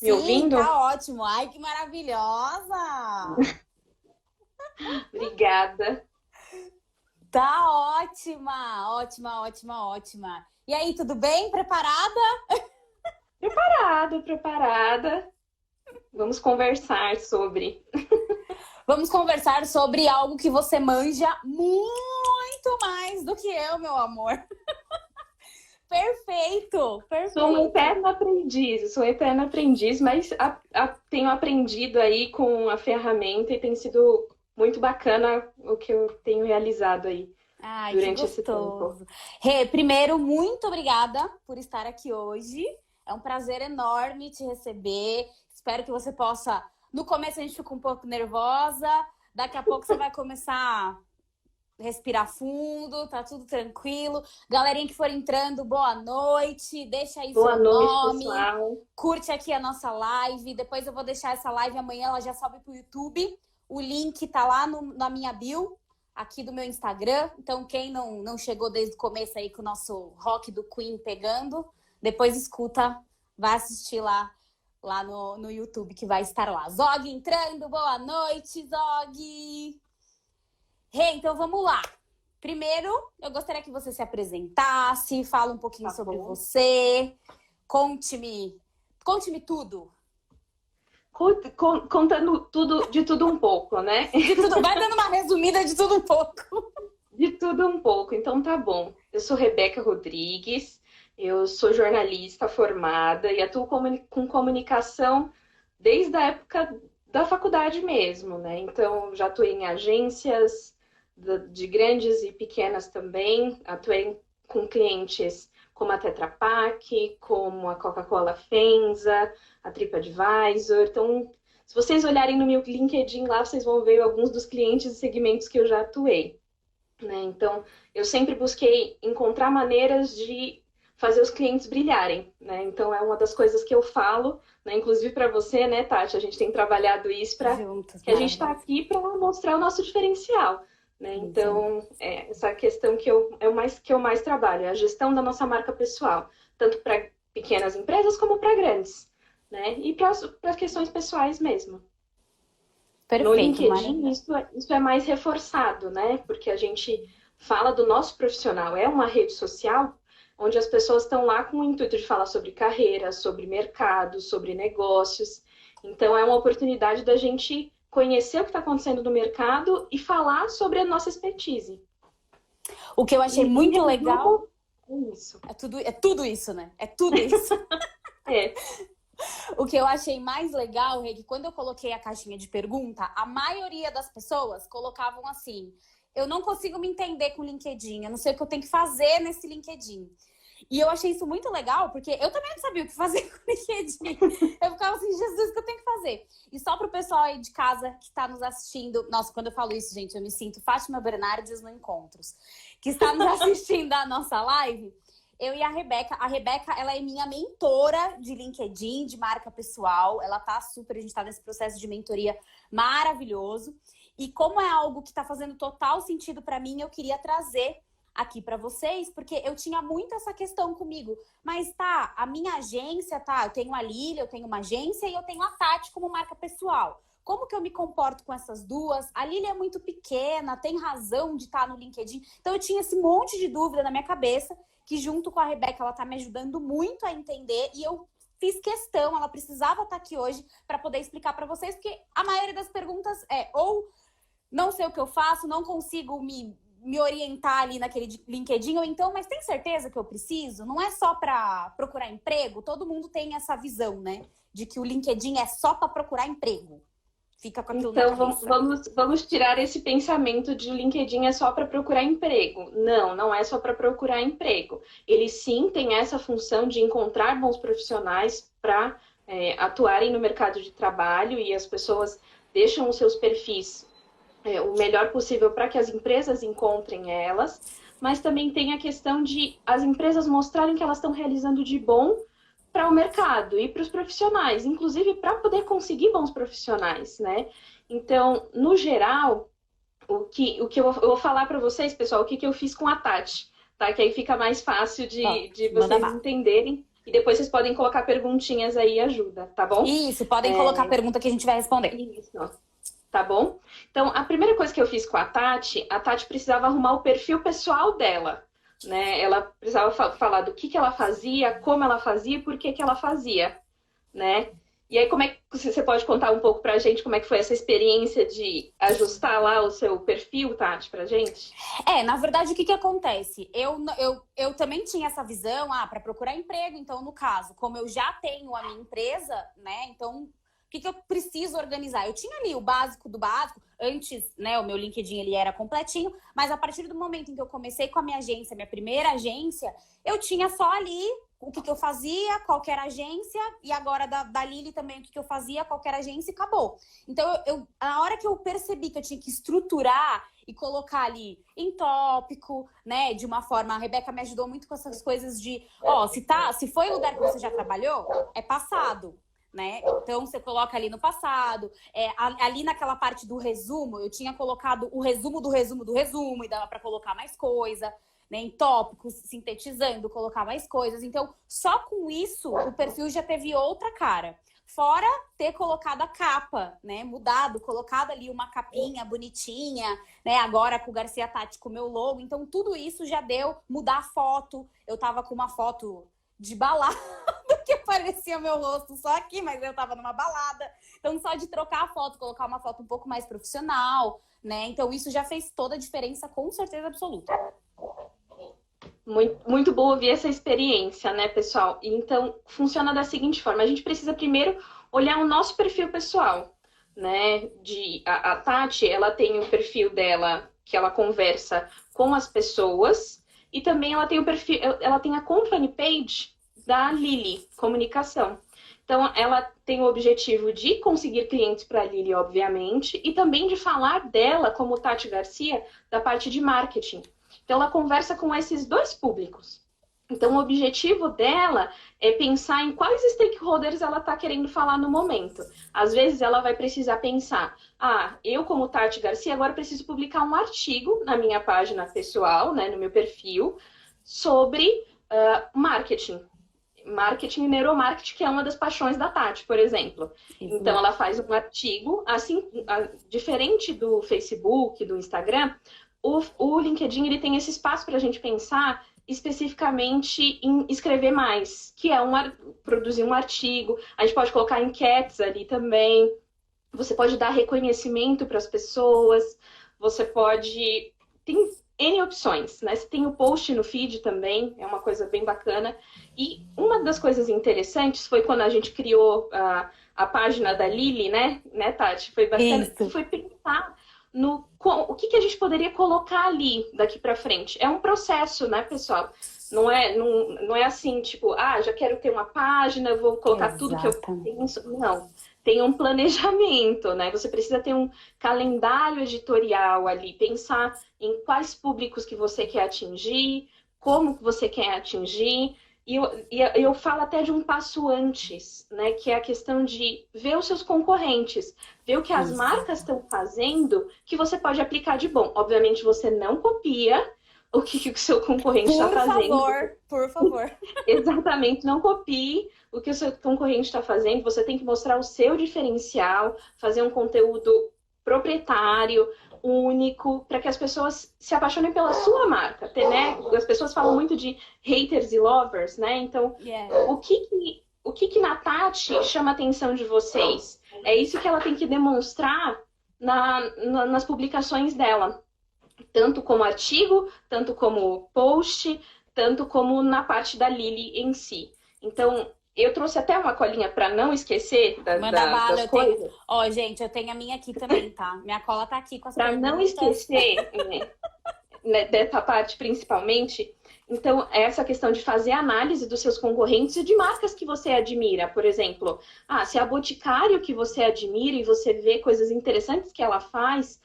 Me Sim, ouvindo? tá ótimo. Ai, que maravilhosa! Obrigada. Tá ótima, ótima, ótima, ótima. E aí, tudo bem? Preparada? Preparada, preparada. Vamos conversar sobre. Vamos conversar sobre algo que você manja muito mais do que eu, meu amor. Perfeito, Sou uma perfeito. eterna aprendiz, sou uma eterna aprendiz, mas tenho aprendido aí com a ferramenta e tem sido muito bacana o que eu tenho realizado aí Ai, que durante esse tempo. gostoso. Rê, primeiro, muito obrigada por estar aqui hoje. É um prazer enorme te receber. Espero que você possa. No começo a gente fica um pouco nervosa, daqui a pouco você vai começar a respirar fundo, tá tudo tranquilo. Galerinha que for entrando, boa noite. Deixa aí Boa seu noite, nome, pessoal. curte aqui a nossa live. Depois eu vou deixar essa live amanhã, ela já sobe pro YouTube. O link tá lá na minha bio aqui do meu Instagram. Então, quem não chegou desde o começo aí com o nosso rock do Queen pegando, depois escuta, vai assistir lá no YouTube, que vai estar lá. Zog entrando, boa noite, Zog! Hey, então vamos lá. Primeiro, eu gostaria que você se apresentasse, fala um pouquinho Tá sobre bom. você, conte-me tudo. Contando tudo, de tudo um pouco, né? De tudo, vai dando uma resumida de tudo um pouco. De tudo um pouco, então tá bom. Eu sou Rebeca Rodrigues, eu sou jornalista formada e atuo com comunicação desde a época da faculdade mesmo, né? Então já atuei em agências de grandes e pequenas também, atuei com clientes como a Tetra Pak, como a Coca-Cola FEMSA, a TripAdvisor. Então, se vocês olharem no meu LinkedIn lá, vocês vão ver alguns dos clientes e segmentos que eu já atuei. Né? Então, eu sempre busquei encontrar maneiras de fazer os clientes brilharem, né? Então, é uma das coisas que eu falo, né? Inclusive para você, né, Tati? A gente tem trabalhado isso para Juntos, que a gente está maravilhoso. aqui para mostrar o nosso diferencial, né? Exato. Então, essa questão que eu mais trabalho, é a gestão da nossa marca pessoal, tanto para pequenas empresas como para grandes, né? E para as questões pessoais mesmo. No Perfeito, LinkedIn, maravilhoso. isso é mais reforçado, né? Porque a gente fala do nosso profissional. É uma rede social onde as pessoas estão lá com o intuito de falar sobre carreira, sobre mercado, sobre negócios. Então, é uma oportunidade da gente conhecer o que está acontecendo no mercado e falar sobre a nossa expertise. O que eu achei Em muito legal resumo, é isso. é tudo isso, né? É tudo isso. É, O que eu achei mais legal é que quando eu coloquei a caixinha de pergunta, a maioria das pessoas colocavam assim: eu não consigo me entender com o LinkedIn, eu não sei o que eu tenho que fazer nesse LinkedIn. E eu achei isso muito legal, porque eu também não sabia o que fazer com o LinkedIn. Eu ficava assim, Jesus, o que eu tenho que fazer? E só pro pessoal aí de casa que está nos assistindo, nossa, quando eu falo isso, gente, eu me sinto Fátima Bernardes no Encontros, que está nos assistindo a nossa live. Eu e a Rebeca, ela é minha mentora de LinkedIn, de marca pessoal. Ela tá super, a gente tá nesse processo de mentoria maravilhoso. E como é algo que tá fazendo total sentido para mim, eu queria trazer aqui para vocês, porque eu tinha muito essa questão comigo. Mas tá, a minha agência, tá, eu tenho a Lília, eu tenho uma agência e eu tenho a Tati como marca pessoal. Como que eu me comporto com essas duas? A Lília é muito pequena, tem razão de estar no LinkedIn. Então eu tinha esse monte de dúvida na minha cabeça, que junto com a Rebeca, ela tá me ajudando muito a entender, e eu fiz questão, ela precisava estar aqui hoje para poder explicar para vocês, porque a maioria das perguntas é ou não sei o que eu faço, não consigo me orientar ali naquele LinkedIn, ou então, mas tem certeza que eu preciso? Não é só para procurar emprego? Todo mundo tem essa visão, né? De que o LinkedIn é só para procurar emprego. Fica com aquilo na então, cabeça. vamos tirar esse pensamento de LinkedIn é só para procurar emprego. Não, não é só para procurar emprego. Ele sim tem essa função de encontrar bons profissionais para atuarem no mercado de trabalho e as pessoas deixam os seus perfis o melhor possível para que as empresas encontrem elas, mas também tem a questão de as empresas mostrarem que elas estão realizando de bom para o mercado e para os profissionais, inclusive para poder conseguir bons profissionais, né? Então, no geral, o que eu vou falar para vocês, pessoal, o que eu fiz com a Tati, tá? Que aí fica mais fácil Ó, de manda vocês bala. entenderem. E depois vocês podem colocar perguntinhas aí e ajuda, tá bom? Isso, podem colocar pergunta que a gente vai responder. Isso, tá bom? Então, a primeira coisa que eu fiz com a Tati precisava arrumar o perfil pessoal dela, né? Ela precisava falar do que ela fazia, como ela fazia e por que ela fazia, né? E aí, como é que você pode contar um pouco pra gente como é que foi essa experiência de ajustar lá o seu perfil, Tati, pra gente? Na verdade, o que acontece? Eu também tinha essa visão, para procurar emprego, então, no caso, como eu já tenho a minha empresa, né? Então, o que eu preciso organizar? Eu tinha ali o básico do básico, antes, né, o meu LinkedIn ele era completinho, mas a partir do momento em que eu comecei com a minha agência, minha primeira agência, eu tinha só ali o que eu fazia, qualquer agência, e agora da Lili também o que eu fazia, qualquer agência e acabou. Então, na hora que eu percebi que eu tinha que estruturar e colocar ali em tópico, né, de uma forma, a Rebeca me ajudou muito com essas coisas de, se foi lugar que você já trabalhou, é passado. Né? Então, você coloca ali no passado. Ali naquela parte do resumo, eu tinha colocado o resumo do resumo do resumo, e dava para colocar mais coisa, né? Em tópicos, sintetizando, colocar mais coisas. Então, só com isso, o perfil já teve outra cara. Fora ter colocado a capa, né? Mudado, colocado ali uma capinha bonitinha, né? Agora com o Garcia Tati, com o meu logo. Então, tudo isso já deu mudar a foto. Eu tava com uma foto de balada, que parecia meu rosto só aqui, mas eu tava numa balada. Então, só de trocar a foto, colocar uma foto um pouco mais profissional, né? Então, isso já fez toda a diferença, com certeza absoluta. Muito, muito bom ouvir essa experiência, né, pessoal? Então, funciona da seguinte forma. A gente precisa primeiro olhar o nosso perfil pessoal, né? A Tati, ela tem o perfil dela, que ela conversa com as pessoas, e também ela tem o perfil, ela tem a company page da Lili Comunicação. Então, ela tem o objetivo de conseguir clientes para a Lili, obviamente, e também de falar dela, como Tati Garcia, da parte de marketing. Então, ela conversa com esses dois públicos. Então, o objetivo dela é pensar em quais stakeholders ela está querendo falar no momento. Às vezes, ela vai precisar pensar, eu como Tati Garcia, agora preciso publicar um artigo na minha página pessoal, né, no meu perfil, sobre marketing e neuromarketing, que é uma das paixões da Tati, por exemplo. Então, ela faz um artigo, assim, diferente do Facebook, do Instagram, o LinkedIn ele tem esse espaço para a gente pensar especificamente em escrever mais, que é produzir um artigo. A gente pode colocar enquetes ali também. Você pode dar reconhecimento para as pessoas. Você pode... Tem N opções, né? Você tem o post no feed também, é uma coisa bem bacana. E uma das coisas interessantes foi quando a gente criou a página da Lili, né, Tati? Foi bacana. Isso. Foi pensar o que a gente poderia colocar ali daqui para frente. É um processo, né, pessoal? Não é assim, tipo, já quero ter uma página, vou colocar tudo que eu penso. Não. Tem um planejamento, né? Você precisa ter um calendário editorial ali, pensar em quais públicos que você quer atingir, como que você quer atingir. E eu falo até de um passo antes, né? Que é a questão de ver os seus concorrentes, ver o que as marcas estão fazendo, que você pode aplicar de bom. Obviamente, você não copia o que o seu concorrente está fazendo. Por favor. Exatamente, não copie o que o seu concorrente está fazendo. Você tem que mostrar o seu diferencial, fazer um conteúdo proprietário, único, para que as pessoas se apaixonem pela sua marca, né? As pessoas falam muito de haters e lovers, né? Então, o que na Tati chama a atenção de vocês? É isso que ela tem que demonstrar nas publicações dela. Tanto como artigo, tanto como post, tanto como na parte da Lili em si. Então, eu trouxe até uma colinha para não esquecer das coisas. Ó, gente, eu tenho a minha aqui também, tá? Minha cola tá aqui com as perguntas. Para não esquecer, né, dessa parte principalmente, então, essa questão de fazer análise dos seus concorrentes e de marcas que você admira. Por exemplo, se a Boticário que você admira e você vê coisas interessantes que ela faz...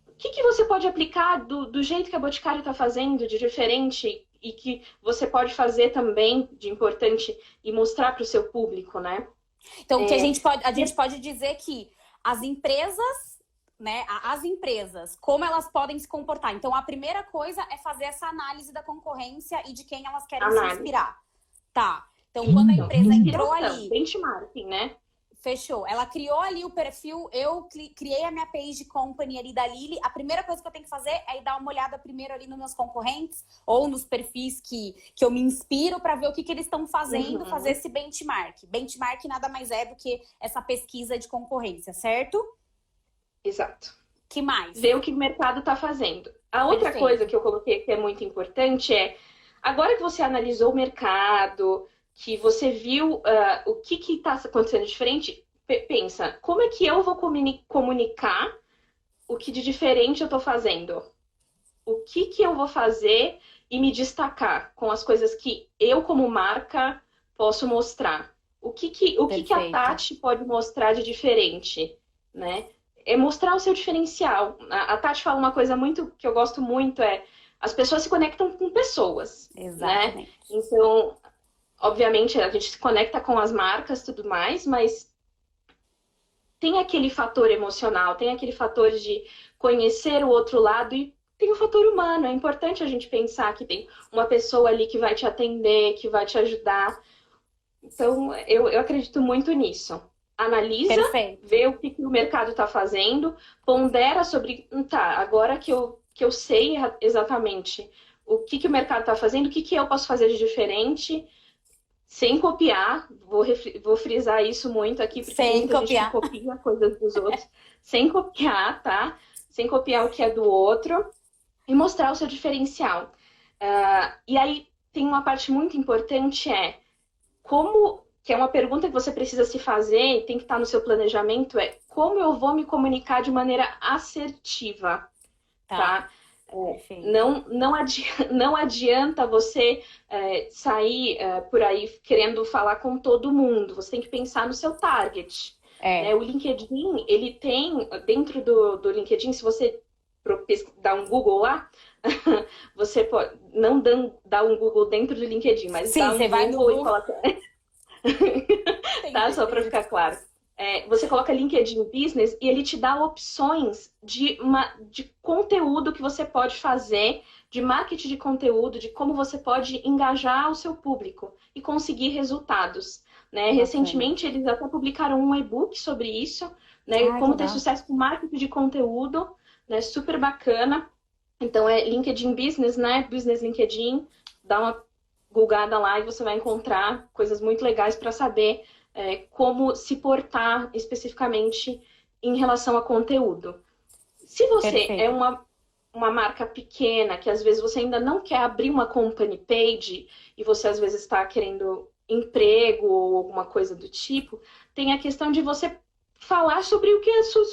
O que você pode aplicar do jeito que a Boticário está fazendo, de diferente, e que você pode fazer também de importante e mostrar para o seu público, né? Então, que a gente pode dizer que as empresas, né? As empresas, como elas podem se comportar. Então, a primeira coisa é fazer essa análise da concorrência e de quem elas querem se inspirar. Tá. Então, quando a empresa entrou inspiração, ali, benchmarking, né? fechou. Ela criou ali o perfil, eu criei a minha page company ali da Lili. A primeira coisa que eu tenho que fazer é ir dar uma olhada primeiro ali nos meus concorrentes ou nos perfis que eu me inspiro para ver o que eles estão fazendo, fazer esse benchmark. Benchmark nada mais é do que essa pesquisa de concorrência, certo? Exato. Que mais? Ver o que o mercado está fazendo. A outra coisa que eu coloquei que é muito importante é, agora que você analisou o mercado, que você viu o que está acontecendo diferente, pensa, como é que eu vou comunicar o que de diferente eu estou fazendo? O que eu vou fazer e me destacar com as coisas que eu, como marca, posso mostrar? O que a Tati pode mostrar de diferente, né? É mostrar o seu diferencial. A Tati fala uma coisa muito que eu gosto muito, as pessoas se conectam com pessoas. Exatamente. Né? Então, obviamente, a gente se conecta com as marcas e tudo mais, mas tem aquele fator emocional, tem aquele fator de conhecer o outro lado e tem o fator humano. É importante a gente pensar que tem uma pessoa ali que vai te atender, que vai te ajudar. Então, eu acredito muito nisso. Analisa, vê o que o mercado está fazendo, pondera sobre, tá, agora que eu sei exatamente o que o mercado está fazendo, o que eu posso fazer de diferente, sem copiar, vou frisar isso muito aqui, porque tem muita gente que copia coisas dos outros, sem copiar, tá? Sem copiar o que é do outro e mostrar o seu diferencial. E aí tem uma parte muito importante, que é uma pergunta que você precisa se fazer e tem que estar no seu planejamento, como eu vou me comunicar de maneira assertiva, tá? Não adianta você sair por aí querendo falar com todo mundo, você tem que pensar no seu target. O LinkedIn, ele tem, dentro do LinkedIn, se você dar um Google lá, você pode, não dar um Google dentro do LinkedIn, mas sim, dá um você vai Google no... e coloca... Tá? Só para ficar claro. Você coloca LinkedIn Business e ele te dá opções de conteúdo que você pode fazer, de marketing de conteúdo, de como você pode engajar o seu público e conseguir resultados. Né? Recentemente, eles até publicaram um e-book sobre isso, né? Como ter sucesso com marketing de conteúdo, né? Super bacana. Então, é LinkedIn Business, né? Business LinkedIn. Dá uma googada lá e você vai encontrar coisas muito legais para saber como se portar especificamente em relação a conteúdo. Se você é uma marca pequena, que às vezes você ainda não quer abrir uma company page e você às vezes está querendo emprego ou alguma coisa do tipo, tem a questão de você falar sobre o que é a sua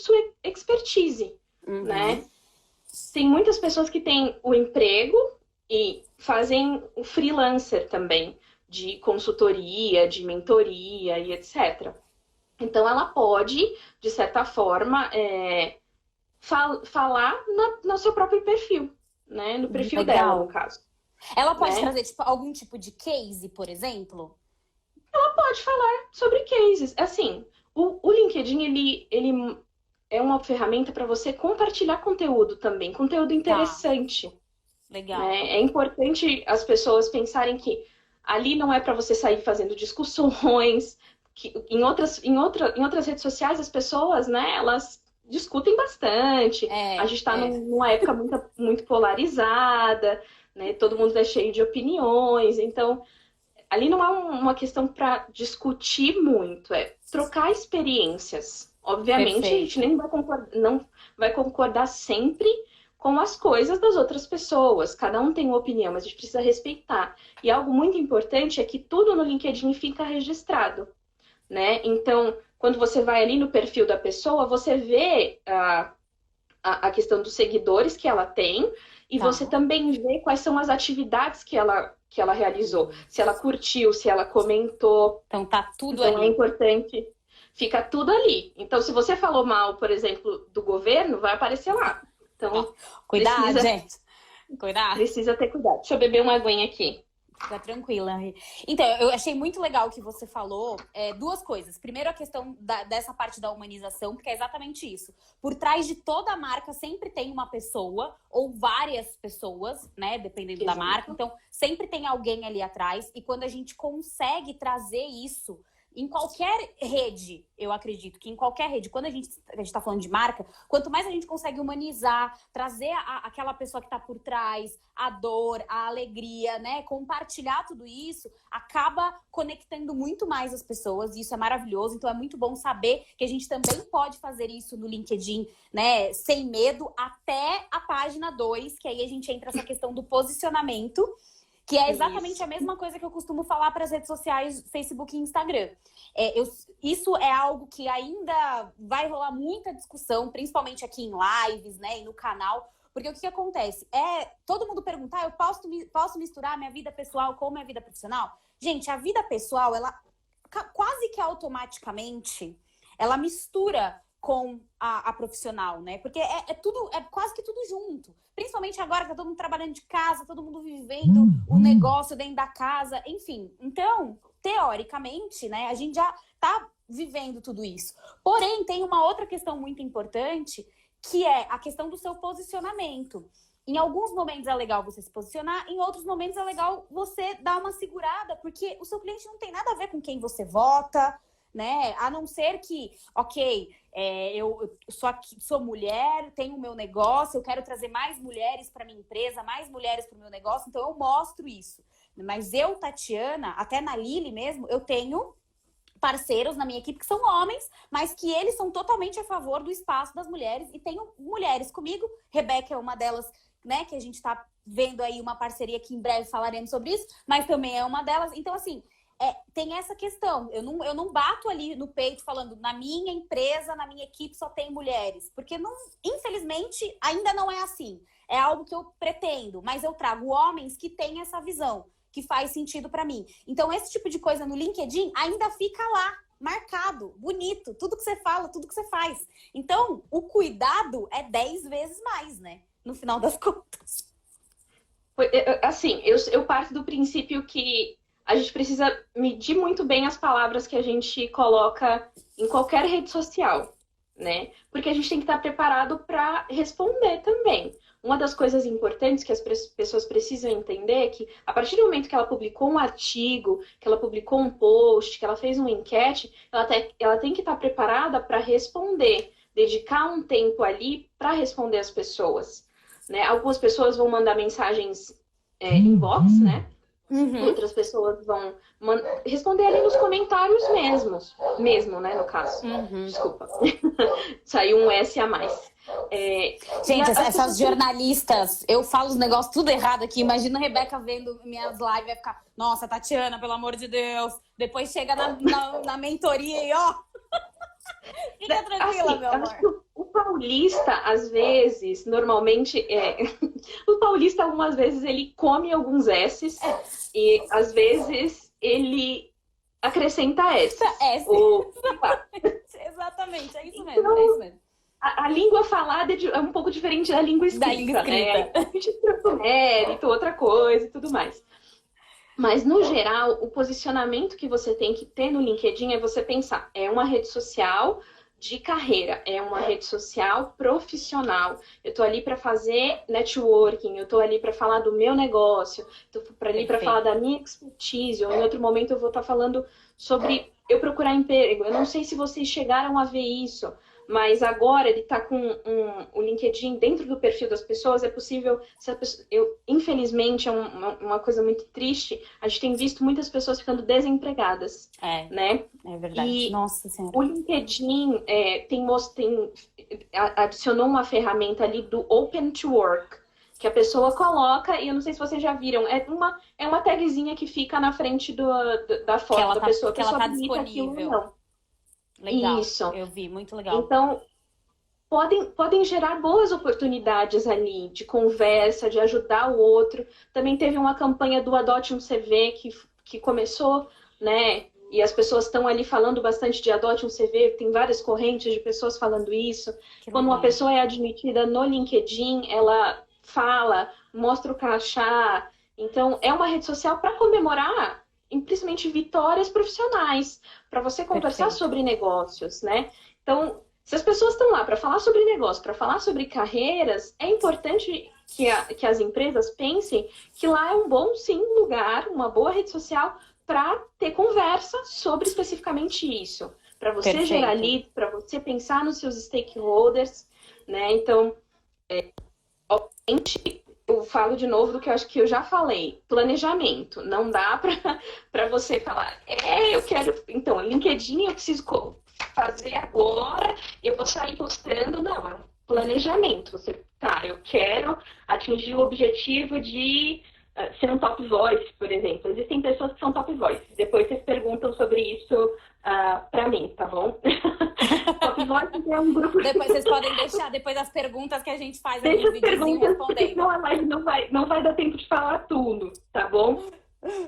expertise, né? Tem muitas pessoas que têm o emprego e fazem o freelancer também, de consultoria, de mentoria e etc. Então, ela pode, de certa forma, falar no seu próprio perfil, né? No perfil dela, no caso. Ela pode trazer algum tipo de case, por exemplo? Ela pode falar sobre cases. Assim, o LinkedIn, ele é uma ferramenta para você compartilhar conteúdo também, conteúdo interessante. Legal. Né? É importante as pessoas pensarem que ali não é para você sair fazendo discussões. Que em outras redes sociais, as pessoas, né, elas discutem bastante. A gente está numa época muito polarizada, né? Todo mundo é cheio de opiniões. Então, ali não é uma questão para discutir muito, é trocar experiências. Obviamente, a gente nem não vai concordar sempre com as coisas das outras pessoas. Cada um tem uma opinião, mas a gente precisa respeitar. E algo muito importante é que tudo no LinkedIn fica registrado, né? Então, quando você vai ali no perfil da pessoa, você vê a questão dos seguidores que ela tem e você também vê quais são as atividades que ela realizou. Se ela curtiu, se ela comentou. Então, tá tudo ali. É importante. Fica tudo ali. Então, se você falou mal, por exemplo, do governo, vai aparecer lá. Então, cuidado, gente. Cuidado. Precisa ter cuidado. Deixa eu beber uma aguinha aqui. Fica tranquila. Então, eu achei muito legal o que você falou. Duas coisas. Primeiro, a questão dessa parte da humanização, porque é exatamente isso. Por trás de toda marca sempre tem uma pessoa ou várias pessoas, né? Dependendo da marca. Então, sempre tem alguém ali atrás. E quando a gente consegue trazer isso em qualquer rede, eu acredito que em qualquer rede, quando a gente tá falando de marca, quanto mais a gente consegue humanizar, trazer aquela pessoa que tá por trás, a dor, a alegria, né? Compartilhar tudo isso, acaba conectando muito mais as pessoas, e isso é maravilhoso. Então é muito bom saber que a gente também pode fazer isso no LinkedIn, né? Sem medo, até a página 2, que aí a gente entra nessa questão do posicionamento, que é exatamente a mesma coisa que eu costumo falar para as redes sociais, Facebook e Instagram. Isso é algo que ainda vai rolar muita discussão, principalmente aqui em lives, né, e no canal. Porque o que acontece? Todo mundo pergunta, eu posso misturar minha vida pessoal com minha vida profissional? Gente, a vida pessoal, ela quase que automaticamente, ela mistura com a profissional, né? Porque é quase que tudo junto. Principalmente agora que tá todo mundo trabalhando de casa, todo mundo vivendo o negócio dentro da casa, enfim. Então, teoricamente, né, a gente já tá vivendo tudo isso. Porém, tem uma outra questão muito importante, que é a questão do seu posicionamento. Em alguns momentos é legal você se posicionar, em outros momentos é legal você dar uma segurada, porque o seu cliente não tem nada a ver com quem você vota, né? A não ser que, ok, eu sou mulher, tenho o meu negócio, eu quero trazer mais mulheres para minha empresa, mais mulheres para o meu negócio, então eu mostro isso. Mas eu, Tatiana, até na Lili mesmo, eu tenho parceiros na minha equipe que são homens, mas que eles são totalmente a favor do espaço das mulheres, e tenho mulheres comigo, Rebeca é uma delas, né, que a gente tá vendo aí uma parceria que em breve falaremos sobre isso, mas também é uma delas. Então, assim, tem essa questão. Eu não bato ali no peito falando na minha empresa, na minha equipe só tem mulheres. Porque, infelizmente, ainda não é assim. É algo que eu pretendo, mas eu trago homens que têm essa visão, que faz sentido para mim. Então, esse tipo de coisa no LinkedIn ainda fica lá, marcado, bonito. Tudo que você fala, tudo que você faz. Então, o cuidado é 10 vezes mais, né? No final das contas. Assim, eu parto do princípio que a gente precisa medir muito bem as palavras que a gente coloca em qualquer rede social, né? Porque a gente tem que estar preparado para responder também. Uma das coisas importantes que as pessoas precisam entender é que, a partir do momento que ela publicou um artigo, que ela publicou um post, que ela fez uma enquete, ela tem que estar preparada para responder, dedicar um tempo ali para responder as pessoas, né? Algumas pessoas vão mandar mensagens inbox, né? Outras pessoas vão responder ali nos comentários mesmo, né, no caso. Desculpa. Saiu um S a mais. Gente, essas jornalistas, eu falo os negócios tudo errado aqui. Imagina a Rebeca vendo minhas lives e vai ficar, nossa, Tatiana, pelo amor de Deus. Depois chega na mentoria e ó. Fica tranquila, assim, meu amor. O paulista, às vezes, normalmente, o paulista, algumas vezes, ele come alguns S's e, às vezes, ele acrescenta S. Exatamente, é isso mesmo, então, é isso mesmo. A língua falada é um pouco diferente da língua escrita, né? A gente tem mérito, outra coisa e tudo mais. Mas, no geral, o posicionamento que você tem que ter no LinkedIn é você pensar, é uma rede social de carreira, é uma rede social profissional. Eu estou ali para fazer networking, eu estou ali para falar do meu negócio, estou ali para falar da minha expertise, ou em outro momento eu vou estar falando sobre eu procurar emprego. Eu não sei se vocês chegaram a ver isso, mas agora ele está com o LinkedIn dentro do perfil das pessoas, é possível, infelizmente é uma coisa muito triste, a gente tem visto muitas pessoas ficando desempregadas, né? É verdade, e nossa senhora. O LinkedIn adicionou uma ferramenta ali do Open to Work, que a pessoa coloca, e eu não sei se vocês já viram, é uma tagzinha que fica na frente da foto da pessoa, que ela tá disponível. Não. Legal, isso. Eu vi, muito legal. Então, podem gerar boas oportunidades ali de conversa, de ajudar o outro. Também teve uma campanha do Adote um CV que começou, né? E as pessoas estão ali falando bastante de Adote um CV, tem várias correntes de pessoas falando isso. Quando uma pessoa é admitida no LinkedIn, ela fala, mostra o crachá, Então, é uma rede social para comemorar, principalmente, vitórias profissionais, para você conversar Perfeito. sobre negócios, né? Então, se as pessoas estão lá para falar sobre negócio, para falar sobre carreiras, é importante que as empresas pensem que lá é um bom, sim, lugar, uma boa rede social para ter conversa sobre especificamente isso. Para você gerar Perfeito. leads, para você pensar nos seus stakeholders, né? Então, eu falo de novo do que eu acho que eu já falei. Planejamento. Não dá para você falar, eu quero. Então, LinkedIn eu preciso fazer agora, eu vou sair postando. Não, é um planejamento. Você, eu quero atingir o objetivo de ser um top voice, por exemplo. Existem pessoas que são top voice. Depois vocês perguntam sobre isso para mim, tá bom? Top voice é um grupo. Depois vocês podem deixar, depois das perguntas que a gente faz aqui Deixa no as videozinho perguntas, porque respondendo. senão a live não vai dar tempo de falar tudo, tá bom?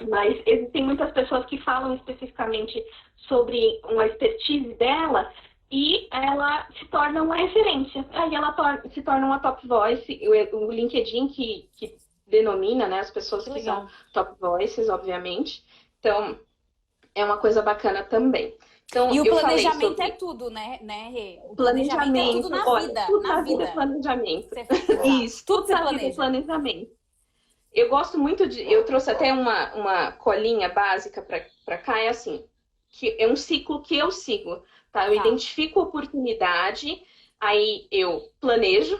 Mas existem muitas pessoas que falam especificamente sobre uma expertise dela e ela se torna uma referência. Aí ela se torna uma top voice. O LinkedIn que denomina, né, as pessoas que são top voices, obviamente. Então, é uma coisa bacana também. Então, E o eu falei planejamento sobre é tudo, né, Rê? O planejamento é tudo planejamento. na Olha, vida. tudo Na na vida é vida. planejamento. Exato. Isso, Tudo tudo você na vida é planeja. planejamento. Eu gosto muito de. Eu trouxe até uma colinha básica para cá, é assim, que é um ciclo que eu sigo, tá? Eu identifico a oportunidade, aí eu planejo,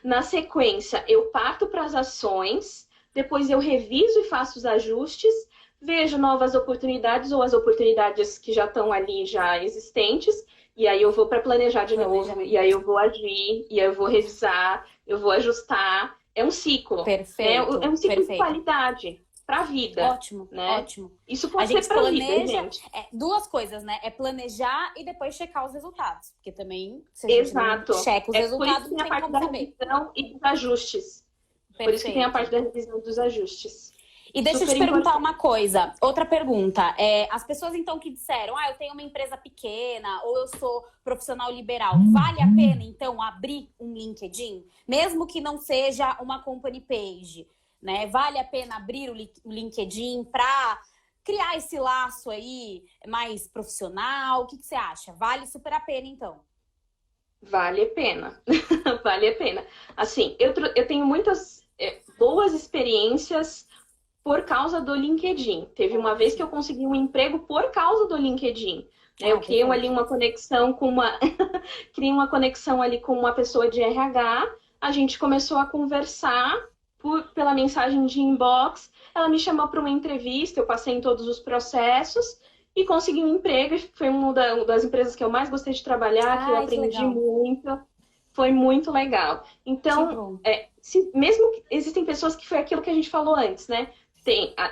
na sequência eu parto para as ações, depois eu reviso e faço os ajustes, vejo novas oportunidades ou as oportunidades que já estão ali já existentes, e aí eu vou para planejar de novo, e aí eu vou agir, e aí eu vou revisar, eu vou ajustar. É um ciclo. Perfeito. É um ciclo de Perfeito. qualidade para a vida. Ótimo, né? ótimo. Isso A pode gente ser para a vida, planeja gente. duas coisas, né? É planejar e depois checar os resultados. Porque também, se a gente Exato. não checa os resultados, Por isso não que tem a tem parte como da saber. revisão e dos ajustes. Perfeito. Por isso que tem a parte da revisão dos ajustes. E deixa eu te perguntar uma coisa. Outra pergunta. As pessoas, então, que disseram, eu tenho uma empresa pequena ou eu sou profissional liberal, vale a pena, então, abrir um LinkedIn? Mesmo que não seja uma company page, né? Vale a pena abrir o LinkedIn para criar esse laço aí mais profissional? O que você acha? Vale super a pena, então? Vale a pena. Vale a pena. Assim, eu tenho muitas boas experiências por causa do LinkedIn. Teve uma vez que eu consegui um emprego por causa do LinkedIn. Eu criei ali uma conexão com criei uma conexão ali com uma pessoa de RH. A gente começou a conversar pela mensagem de inbox. Ela me chamou para uma entrevista, eu passei em todos os processos e consegui um emprego. Foi uma das empresas que eu mais gostei de trabalhar, que eu aprendi muito. Foi muito legal. Então, mesmo que existem pessoas que foi aquilo que a gente falou antes, né?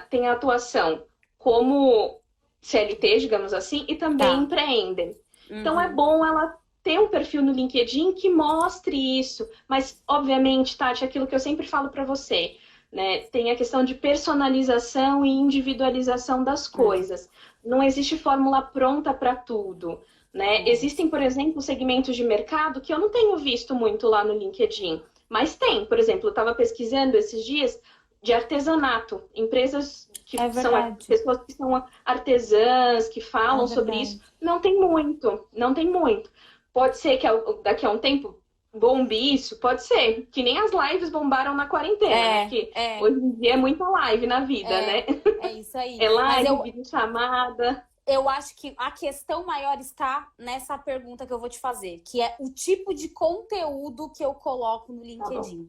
Tem a atuação como CLT, digamos assim, e também empreendem. Uhum. Então, é bom ela ter um perfil no LinkedIn que mostre isso. Mas, obviamente, Tati, aquilo que eu sempre falo para você, né? Tem a questão de personalização e individualização das coisas. Não existe fórmula pronta para tudo. Né? Existem, por exemplo, segmentos de mercado que eu não tenho visto muito lá no LinkedIn. Mas tem, por exemplo, eu estava pesquisando esses dias de artesanato, empresas que são pessoas que são artesãs, que falam sobre isso. Não tem muito, não tem muito. Pode ser que daqui a um tempo bombe isso, pode ser. Que nem as lives bombaram na quarentena, né? Que hoje em dia é muita live na vida, né? É isso aí. É live, videochamada. Eu acho que a questão maior está nessa pergunta que eu vou te fazer, que é o tipo de conteúdo que eu coloco no LinkedIn.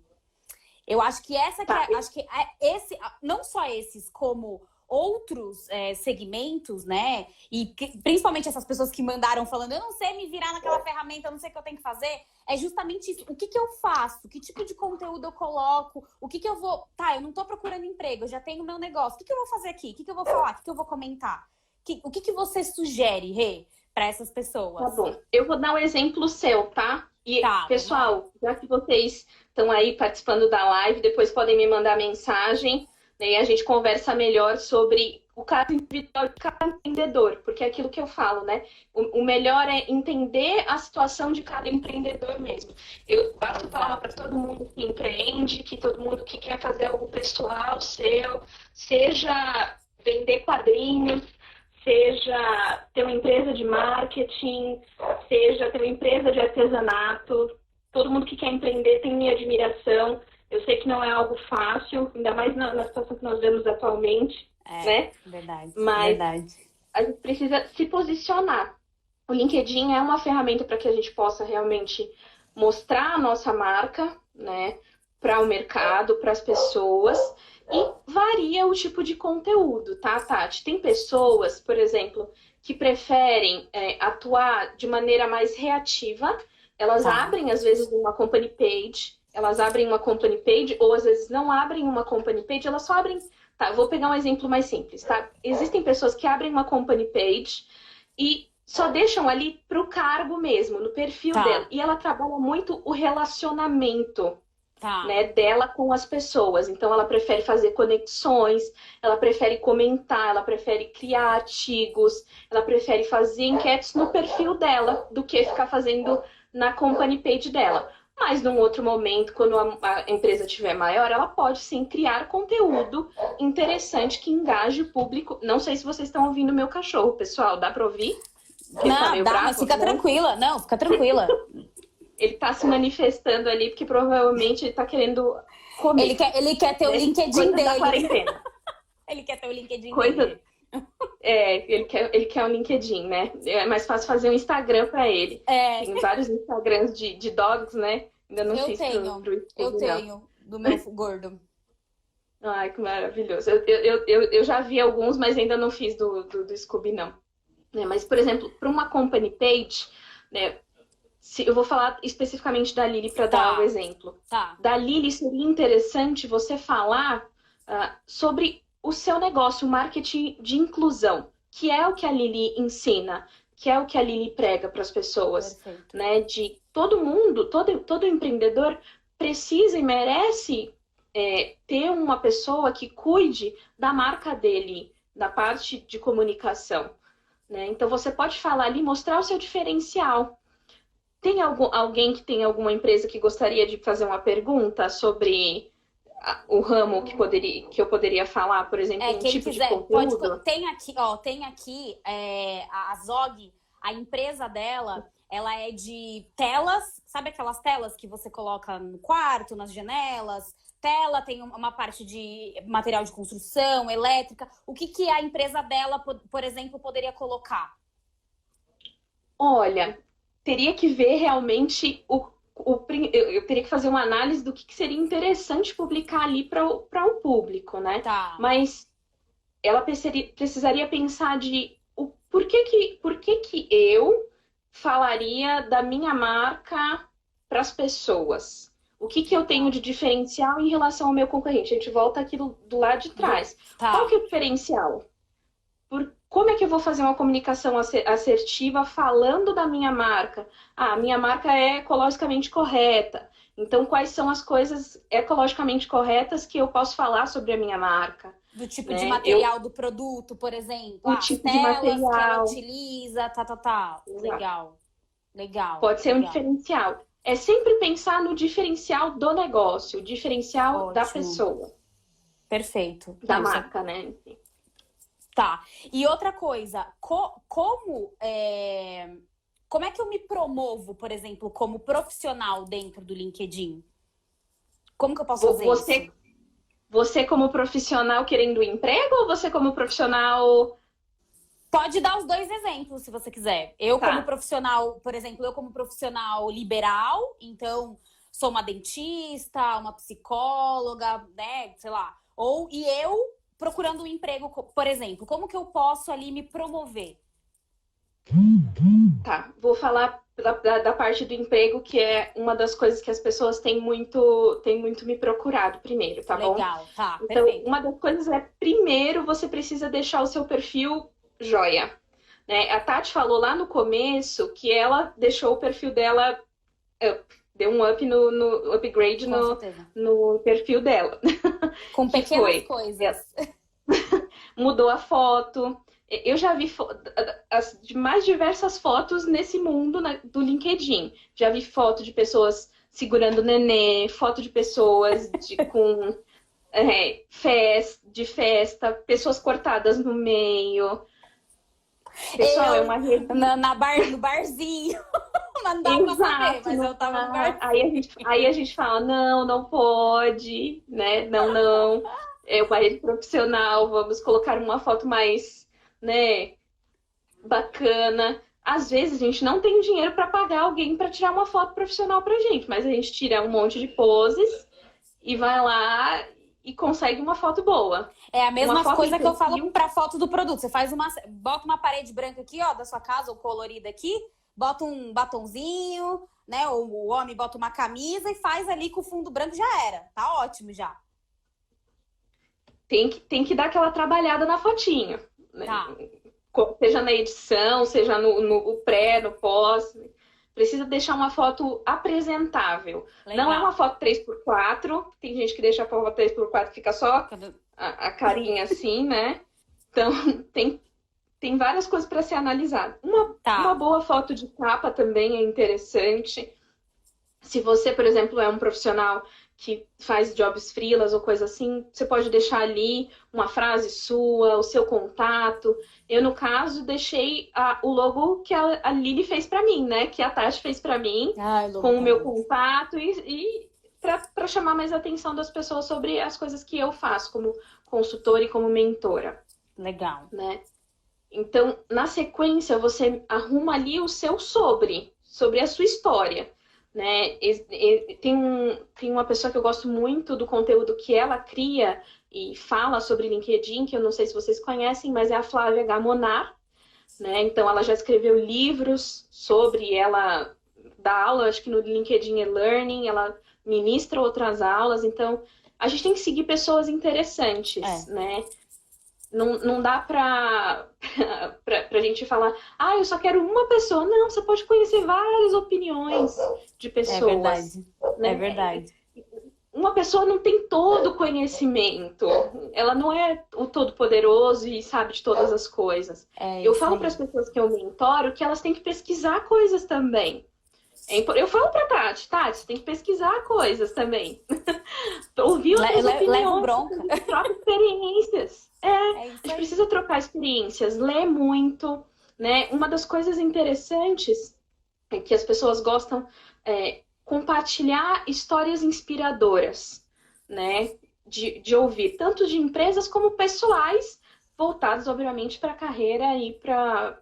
Eu acho que não só esses, como outros segmentos, né? E principalmente essas pessoas que mandaram falando, eu não sei me virar naquela ferramenta, eu não sei o que eu tenho que fazer. É justamente isso. O que eu faço? Que tipo de conteúdo eu coloco? O que eu vou... eu não tô procurando emprego, eu já tenho meu negócio. O que eu vou fazer aqui? O que eu vou falar? O que eu vou comentar? O que você sugere, Rê, para essas pessoas? Tá bom. Eu vou dar um exemplo seu, tá? E, pessoal, já que vocês estão aí participando da live, depois podem me mandar mensagem, né, e a gente conversa melhor sobre o caso individual de cada empreendedor, porque é aquilo que eu falo, né? O melhor é entender a situação de cada empreendedor mesmo. Eu bato palma para todo mundo que empreende, que todo mundo que quer fazer algo pessoal seu, seja vender quadrinhos, seja ter uma empresa de marketing, seja ter uma empresa de artesanato. Todo mundo que quer empreender tem minha admiração. Eu sei que não é algo fácil, ainda mais na situação que nós vemos atualmente, né? Verdade, Mas verdade. a gente precisa se posicionar. O LinkedIn é uma ferramenta para que a gente possa realmente mostrar a nossa marca, né, para o mercado, para as pessoas, e varia o tipo de conteúdo, tá, Tati? Tem pessoas, por exemplo, que preferem atuar de maneira mais reativa. Elas abrem, às vezes, uma company page, ou às vezes não abrem uma company page, elas só abrem. Tá, eu vou pegar um exemplo mais simples, tá? Existem pessoas que abrem uma company page e só deixam ali pro cargo mesmo, no perfil dela. E ela trabalha muito o relacionamento, né, dela com as pessoas. Então, ela prefere fazer conexões, ela prefere comentar, ela prefere criar artigos, ela prefere fazer enquetes no perfil dela do que ficar fazendo na company page dela. Mas, num outro momento, quando a empresa estiver maior, ela pode, sim, criar conteúdo interessante que engaje o público. Não sei se vocês estão ouvindo o meu cachorro, pessoal. Dá para ouvir? Não, dá, mas fica tranquila. Não, fica tranquila. Ele tá se manifestando ali porque provavelmente ele tá querendo comer. Ele quer ter o LinkedIn dele. Da quarentena. Ele quer ter o LinkedIn dele. Ele quer um LinkedIn, né? É mais fácil fazer um Instagram pra ele. Tem vários Instagrams de dogs, né? Ainda não fiz Eu tenho, do meu gordo. Ai, que maravilhoso. Eu já vi alguns, mas ainda não fiz do Scooby, não. Mas, por exemplo, para uma company page, né? Eu vou falar especificamente da Lili para dar um exemplo. Da Lili, seria interessante você falar sobre o seu negócio, o marketing de inclusão, que é o que a Lili ensina, que é o que a Lili prega para as pessoas. Né? De todo mundo, todo empreendedor precisa e merece ter uma pessoa que cuide da marca dele, da parte de comunicação. Né? Então, você pode falar ali, mostrar o seu diferencial. Tem alguém que tem alguma empresa que gostaria de fazer uma pergunta sobre o ramo que eu poderia falar, por exemplo, um tipo de conteúdo? Tem aqui a Zog, a empresa dela, ela é de telas, sabe aquelas telas que você coloca no quarto, nas janelas? Tela, tem uma parte de material de construção, elétrica. O que a empresa dela, por exemplo, poderia colocar? Olha, teria que ver realmente eu teria que fazer uma análise do que seria interessante publicar ali para o público, né? Mas ela precisaria pensar de por que eu falaria da minha marca para as pessoas. O que eu tenho de diferencial em relação ao meu concorrente? A gente volta aqui do lado de trás. Qual que é o diferencial? Como é que eu vou fazer uma comunicação assertiva falando da minha marca? A minha marca é ecologicamente correta. Então, quais são as coisas ecologicamente corretas que eu posso falar sobre a minha marca? Do tipo de material do produto, por exemplo. O tipo de material que ela utiliza, Legal. Pode ser um diferencial. É sempre pensar no diferencial do negócio, o diferencial da pessoa. Perfeito. Da marca, né? E outra coisa, como é que eu me promovo, por exemplo, como profissional dentro do LinkedIn? Como que eu posso fazer isso? Você como profissional querendo emprego ou você como profissional... Pode dar os dois exemplos, se você quiser. Como profissional, por exemplo, eu como profissional liberal, então sou uma dentista, uma psicóloga, né, sei lá. E eu procurando um emprego, por exemplo, como que eu posso ali me promover? Vou falar da parte do emprego, que é uma das coisas que as pessoas têm muito me procurado primeiro, tá bom? Legal, então, perfeito. Uma das coisas é, primeiro, você precisa deixar o seu perfil joia. Né? A Tati falou lá no começo que ela deixou o perfil dela deu um up no upgrade no perfil dela. Com pequenas coisas. mudou a foto. Eu já vi as mais diversas fotos nesse mundo, né, do LinkedIn. Já vi foto de pessoas segurando nenê, foto de pessoas com de festa, pessoas cortadas no meio. Pessoal, é Eu uma rede. no barzinho. Mas não dá pra saber, Exato, mas eu não tava no dá. barzinho. Aí a gente fala, não, não pode, né? Não, não. É uma rede profissional, vamos colocar uma foto mais, né, bacana. Às vezes a gente não tem dinheiro para pagar alguém para tirar uma foto profissional pra gente, mas a gente tira um monte de poses e vai lá e consegue uma foto boa. É a Uma mesma foto de coisa que eu falo perfil. pra foto do produto. Você faz bota uma parede branca aqui, ó, da sua casa, ou colorida aqui, bota um batonzinho, né? Ou o homem bota uma camisa e faz ali com o fundo branco, já era. Tá ótimo já. Tem que dar aquela trabalhada na fotinho, né? Tá. Seja na edição, seja no pré, no pós. Precisa deixar uma foto apresentável. Não é uma Legal. foto 3x4. Tem gente que deixa a foto 3x4 e fica só a carinha assim, né? Então, tem várias coisas para ser analisado. Uma Tá. boa foto de capa também é interessante. Se você, por exemplo, é um profissional que faz jobs freelas ou coisa assim, você pode deixar ali uma frase sua, o seu contato. Eu, no caso, deixei o logo que a Lili fez para mim, né? Que a Tati fez para mim, Ai, logo com o tá meu lindo. contato e para chamar mais a atenção das pessoas sobre as coisas que eu faço como consultora e como mentora, Legal. né? Então, na sequência, você arruma ali o seu sobre a sua história, né? Tem uma pessoa que eu gosto muito do conteúdo que ela cria e fala sobre LinkedIn, que eu não sei se vocês conhecem, mas é a Flávia Gamonar, né? Então, ela já escreveu livros sobre, ela dá aula, acho que no LinkedIn e-Learning, ela ministra outras aulas, então a gente tem que seguir pessoas interessantes, É, né? Não dá pra gente falar, eu só quero uma pessoa. Não, você pode conhecer várias opiniões de é pessoas, verdade. É né? verdade. Uma pessoa não tem todo o conhecimento. Ela não é o todo-poderoso e sabe de todas as coisas. É Eu isso falo para as aí. pessoas que eu mentoro que elas têm que pesquisar coisas também. Eu falo para Tati, você tem que pesquisar coisas também. Ouvir outras Levo opiniões, a bronca. gente troca experiências. É A isso gente aí. precisa trocar experiências, ler muito, né? Uma das coisas interessantes é que as pessoas gostam compartilhar histórias inspiradoras, né? De ouvir, tanto de empresas como pessoais, voltados, obviamente, para a carreira e para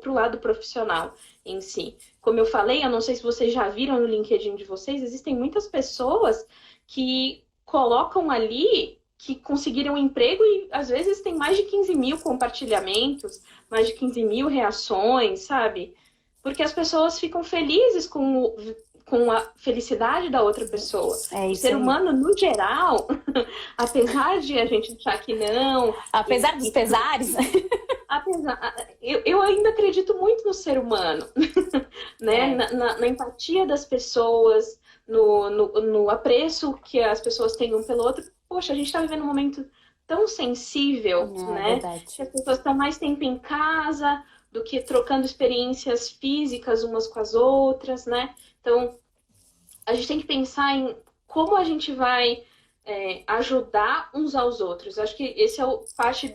o lado profissional em si. Como eu falei, eu não sei se vocês já viram no LinkedIn de vocês, existem muitas pessoas que colocam ali que conseguiram um emprego e às vezes tem mais de 15 mil compartilhamentos, mais de 15 mil reações, sabe? Porque as pessoas ficam felizes com a felicidade da outra pessoa. É O isso ser aí. humano, no geral, apesar de a gente achar que não, Apesar dos pesares. eu ainda acredito muito no ser humano, né? É, Na empatia das pessoas, no apreço que as pessoas tenham pelo outro. Poxa, a gente está vivendo um momento tão sensível, é né? Que verdade. as pessoas estão mais tempo em casa do que trocando experiências físicas umas com as outras, né? Então, a gente tem que pensar em como a gente vai ajudar uns aos outros. Acho que esse é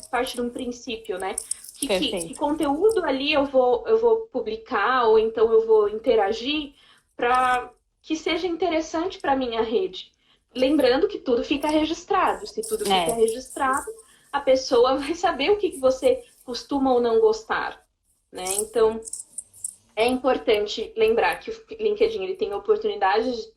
parte de um princípio, né? Que Perfeito. conteúdo ali eu vou publicar ou então eu vou interagir para que seja interessante para minha rede. Lembrando que tudo fica registrado. Se tudo fica É, registrado, a pessoa vai saber o que você costuma ou não gostar, né? Então, é importante lembrar que o LinkedIn ele tem oportunidades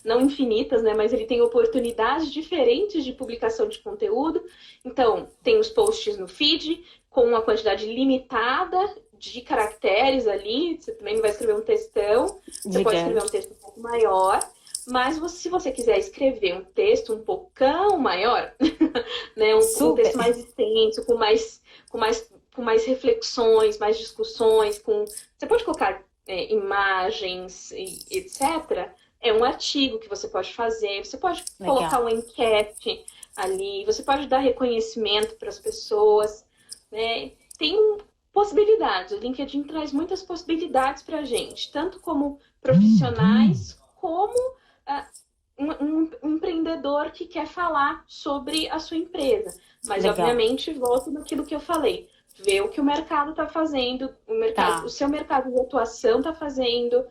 não infinitas, né? Mas ele tem oportunidades diferentes de publicação de conteúdo. Então, tem os posts no feed com uma quantidade limitada de caracteres ali. Você também não vai escrever um textão, você pode escrever um gigante. texto um pouco maior. Mas se você quiser escrever um texto um poucão maior, né, um Super. texto mais extenso, com mais reflexões, mais discussões, você pode colocar imagens, etc. É um artigo que você pode fazer, você pode colocar Legal. uma enquete, ali, você pode dar reconhecimento para as pessoas, né? Tem possibilidades, o LinkedIn traz muitas possibilidades para a gente, tanto como profissionais, como um empreendedor que quer falar sobre a sua empresa. Mas, Legal. obviamente, volto naquilo que eu falei. Ver o que o mercado está fazendo, o seu mercado de atuação está fazendo.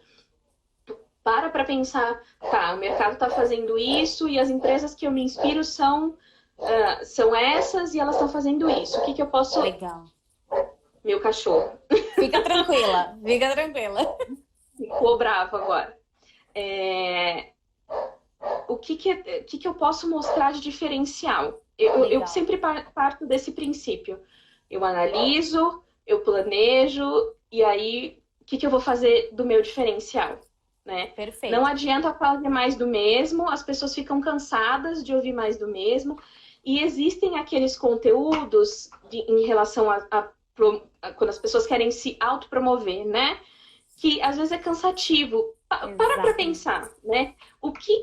Para pensar, tá, o mercado está fazendo isso e as empresas que eu me inspiro são essas e elas estão fazendo isso. O que eu posso... Legal. Meu cachorro. Fica tranquila, fica tranquila. Ficou bravo agora. O que eu posso mostrar de diferencial? Eu sempre parto desse princípio. Eu analiso, eu planejo, e aí o que eu vou fazer do meu diferencial? Né? Perfeito. Não adianta fazer mais do mesmo, as pessoas ficam cansadas de ouvir mais do mesmo, e existem aqueles conteúdos em relação quando as pessoas querem se autopromover, né? Que às vezes é cansativo. Para pensar, né? O que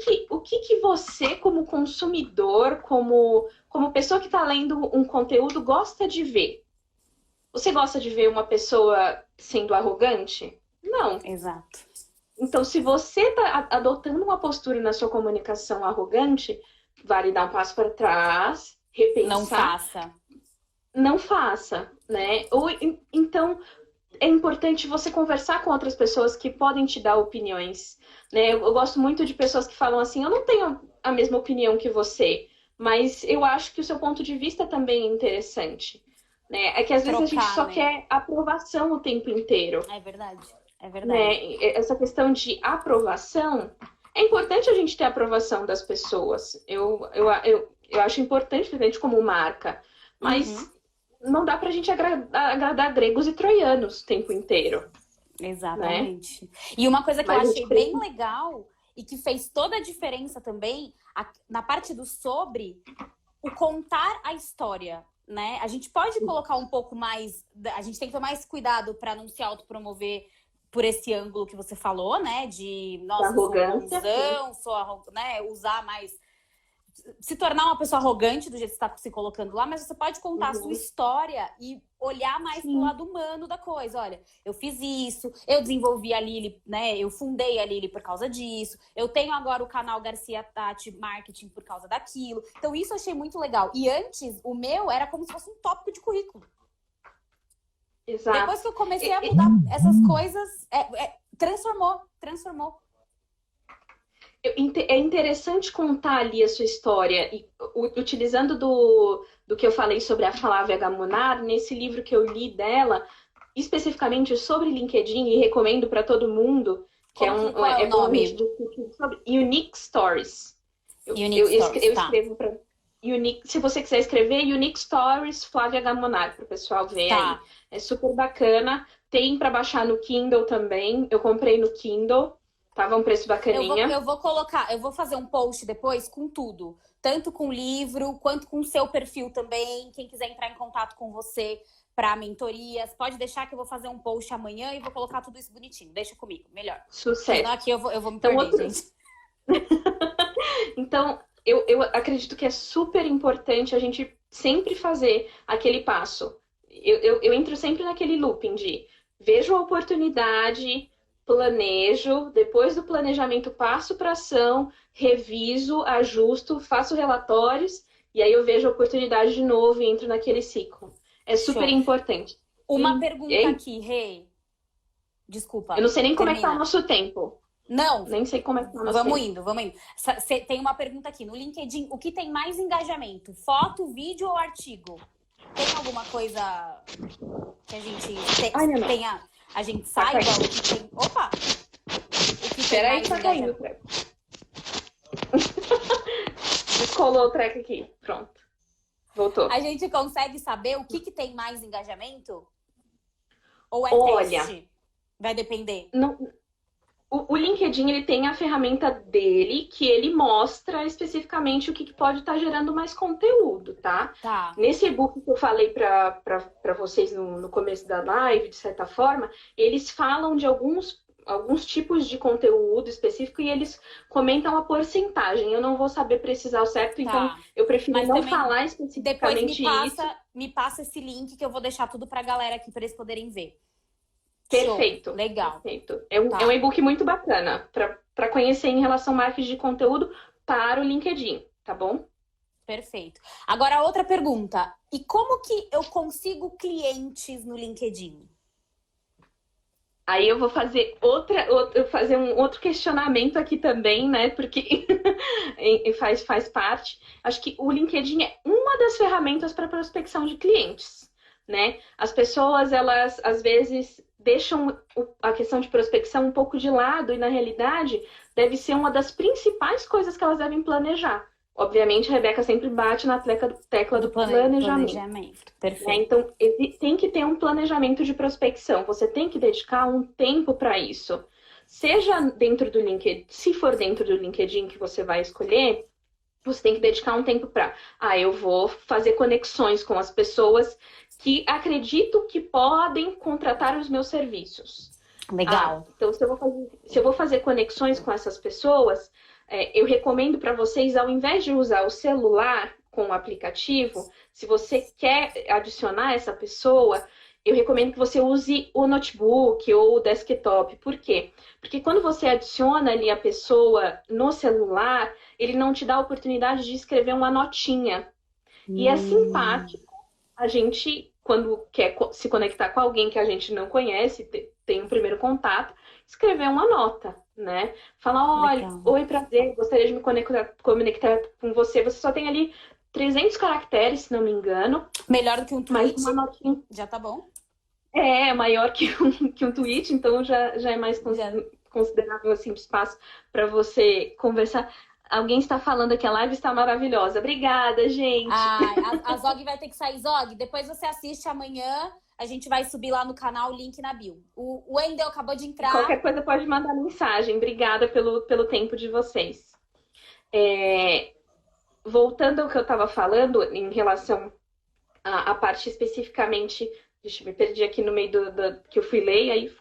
você, como consumidor, como pessoa que está lendo um conteúdo, gosta de ver? Você gosta de ver uma pessoa sendo arrogante? Não. Exato. Então, se você está adotando uma postura na sua comunicação arrogante, vale dar um passo para trás, repensar. Não faça. Não faça, né? Então, é importante você conversar com outras pessoas que podem te dar opiniões, né? Eu gosto muito de pessoas que falam assim, eu não tenho a mesma opinião que você, mas eu acho que o seu ponto de vista também é interessante, né? É que às vezes a gente só quer aprovação o tempo inteiro. É verdade, é verdade. Né? Essa questão de aprovação, é importante a gente ter a aprovação das pessoas. Eu acho importante, principalmente como marca, mas não dá pra gente agradar gregos e troianos o tempo inteiro. Exatamente. Né? E uma coisa que eu achei bem legal e que fez toda a diferença também, na parte do sobre, o contar a história, né? A gente pode colocar um pouco mais, a gente tem que ter mais cuidado para não se autopromover por esse ângulo que você falou, né? De, nossa, né? Usar mais... Se tornar uma pessoa arrogante do jeito que você está se colocando lá, mas você pode contar a sua história e olhar mais pro lado humano da coisa. Olha, eu fiz isso, eu desenvolvi a Lili, né? Eu fundei a Lili por causa disso. Eu tenho agora o canal Garcia Tati Marketing por causa daquilo. Então isso eu achei muito legal. E antes, o meu era como se fosse um tópico de currículo. Exato. Depois que eu comecei a mudar essas coisas, transformou. É interessante contar ali a sua história, e utilizando do que eu falei sobre a Flávia Gamonar, nesse livro que eu li dela, especificamente sobre LinkedIn, e recomendo para todo mundo, que é o nome? Sobre Unique Stories. Eu escrevo para Unique, se você quiser escrever, Unique Stories Flávia Gamonar, para o pessoal ver aí. É super bacana. Tem para baixar no Kindle também. Eu comprei no Kindle. Tava um preço bacaninha. Eu vou fazer um post depois com tudo. Tanto com o livro, quanto com o seu perfil também. Quem quiser entrar em contato com você para mentorias, pode deixar que eu vou fazer um post amanhã e vou colocar tudo isso bonitinho. Deixa comigo, melhor. Sucesso. Senão aqui eu vou me perder, gente. Então, eu acredito que é super importante a gente sempre fazer aquele passo. Eu entro sempre naquele looping de vejo a oportunidade, planejo, depois do planejamento passo para ação, reviso, ajusto, faço relatórios e aí eu vejo a oportunidade de novo e entro naquele ciclo. É super importante. Uma pergunta aqui, Rê. Desculpa. Eu não sei nem como é que tá o nosso tempo. Não. Nem sei como é que tá o nosso tempo. Vamos indo. Tem uma pergunta aqui. No LinkedIn, o que tem mais engajamento? Foto, vídeo ou artigo? Tem alguma coisa que a gente tenha... A gente saiba o que tem... Opa! O que Espera aí que tá caindo o treco. Descolou o treco aqui. Pronto. Voltou. A gente consegue saber o que tem mais engajamento? Ou é teste? Vai depender? Não... O LinkedIn, ele tem a ferramenta dele que ele mostra especificamente o que pode estar gerando mais conteúdo, tá? Nesse e-book que eu falei para vocês no começo da live, de certa forma, eles falam de alguns alguns tipos de conteúdo específico e eles comentam a porcentagem. Eu não vou saber precisar o certo, então Tá. eu prefiro Mas não também falar depois especificamente isso. me passa esse link que eu vou deixar tudo pra galera aqui pra eles poderem ver. Show. Perfeito, Legal. perfeito. É um Tá. e-book muito bacana para conhecer em relação ao marketing de conteúdo para o LinkedIn, tá bom? Perfeito. Agora, outra pergunta. E como que eu consigo clientes no LinkedIn? Aí eu vou fazer fazer um outro questionamento aqui também, né? Porque faz parte. Acho que o LinkedIn é uma das ferramentas para prospecção de clientes, né? As pessoas, elas às vezes deixam a questão de prospecção um pouco de lado e na realidade deve ser uma das principais coisas que elas devem planejar. Obviamente, a Rebeca sempre bate na tecla do planejamento. Planejamento. Né? Perfeito. Então, tem que ter um planejamento de prospecção. Você tem que dedicar um tempo para isso. Seja dentro do LinkedIn, se for dentro do LinkedIn que você vai escolher, você tem que dedicar um tempo para, eu vou fazer conexões com as pessoas que acredito que podem contratar os meus serviços. Legal. Então, se eu vou fazer conexões com essas pessoas, eu recomendo para vocês, ao invés de usar o celular com o aplicativo, se você quer adicionar essa pessoa, eu recomendo que você use o notebook ou o desktop. Por quê? Porque quando você adiciona ali a pessoa no celular, ele não te dá a oportunidade de escrever uma notinha. E é simpático a gente, quando quer se conectar com alguém que a gente não conhece, tem um primeiro contato, escrever uma nota, né? Falar, olha, Legal. oi, prazer, gostaria de me conectar com você. Você só tem ali 300 caracteres, se não me engano. Melhor do que um Mais tweet. uma notinha. Já tá bom? É maior que um tweet, então já é mais considerável assim, espaço para você conversar. Alguém está falando que a live está maravilhosa. Obrigada, gente. A Zog vai ter que sair. Zog, depois você assiste amanhã. A gente vai subir lá no canal, link na bio. O Wendel acabou de entrar. Qualquer coisa pode mandar mensagem. Obrigada pelo tempo de vocês. Voltando ao que eu estava falando em relação à parte especificamente. Deixa eu me perdi aqui no meio que eu fui ler, aí.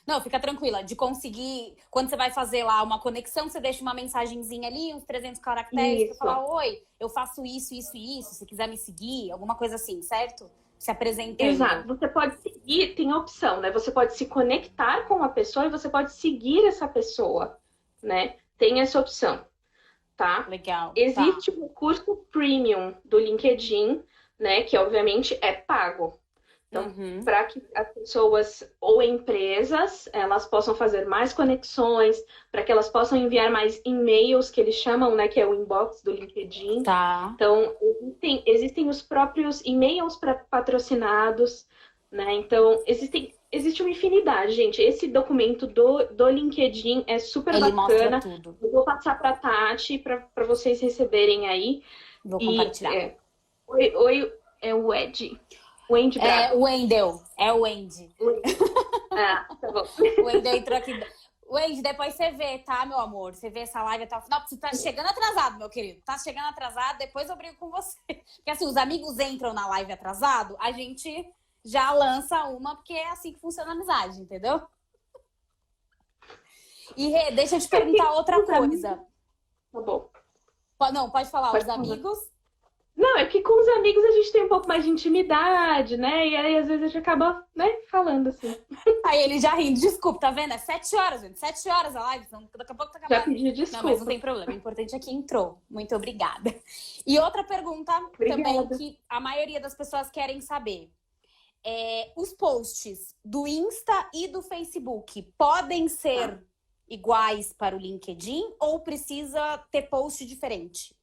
Não, fica tranquila. De conseguir. Quando você vai fazer lá uma conexão, você deixa uma mensagenzinha ali, uns 300 caracteres, pra falar: oi, eu faço isso, isso e isso. Se quiser me seguir, alguma coisa assim, certo? Se apresentando. Exato. Você pode seguir, tem a opção, né? Você pode se conectar com a pessoa e você pode seguir essa pessoa, né? Tem essa opção, tá? Legal. Existe o recurso premium do LinkedIn, né? Que obviamente é pago. Então, para que as pessoas ou empresas, elas possam fazer mais conexões, para que elas possam enviar mais e-mails, que eles chamam, né, que é o inbox do LinkedIn. Tá. Então, existem os próprios e-mails patrocinados, né? Então, existe uma infinidade, gente. Esse documento do LinkedIn é super Ele bacana. mostra tudo. Eu vou passar para a Tati para vocês receberem aí. Vou compartilhar. Oi, é o Ed. Wendy Braga. É o Wendel. É o Wendy. Tá bom. O Wendel entrou aqui. Wendy, depois você vê, tá, meu amor? Você vê essa live até o final. Você tá chegando atrasado, meu querido. Tá chegando atrasado, depois eu brigo com você. Porque assim, os amigos entram na live atrasado, a gente já lança uma, porque é assim que funciona a amizade, entendeu? E Rê, deixa eu te perguntar outra coisa. Tá bom. Não, pode falar, os amigos. Não, é que com os amigos a gente tem um pouco mais de intimidade, né? E aí, às vezes, a gente acaba, né, falando assim. Aí ele já rindo. Desculpa, tá vendo? É 7 horas, gente. 7 horas a live. Então, daqui a pouco tá acabando. Já pedi desculpa. Não, mas não tem problema. O importante é que entrou. Muito obrigada. E outra pergunta também que a maioria das pessoas querem saber. Os posts do Insta e do Facebook podem ser iguais para o LinkedIn ou precisa ter post diferente?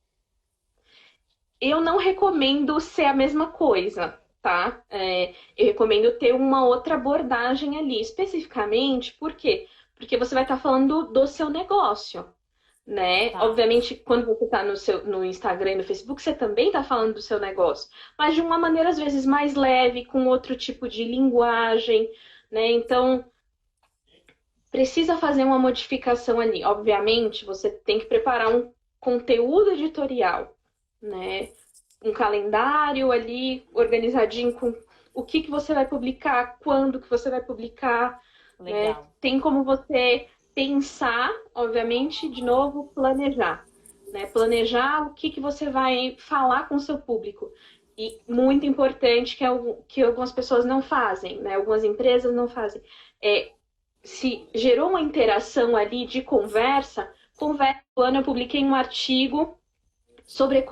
Eu não recomendo ser a mesma coisa, tá? Eu recomendo ter uma outra abordagem ali, especificamente, por quê? Porque você vai estar falando do seu negócio, né? Tá. Obviamente, quando você está no Instagram e no Facebook, você também está falando do seu negócio, mas de uma maneira, às vezes, mais leve, com outro tipo de linguagem, né? Então, precisa fazer uma modificação ali. Obviamente, você tem que preparar um conteúdo editorial, né? Um calendário ali organizadinho com o que você vai publicar, quando que você vai publicar. Legal. Né? tem como você pensar, obviamente, de novo, planejar, né? Planejar o que você vai falar com o seu público. E muito importante que algumas pessoas não fazem, né? Algumas empresas não fazem. Se gerou uma interação ali de conversa, eu publiquei um artigo sobre,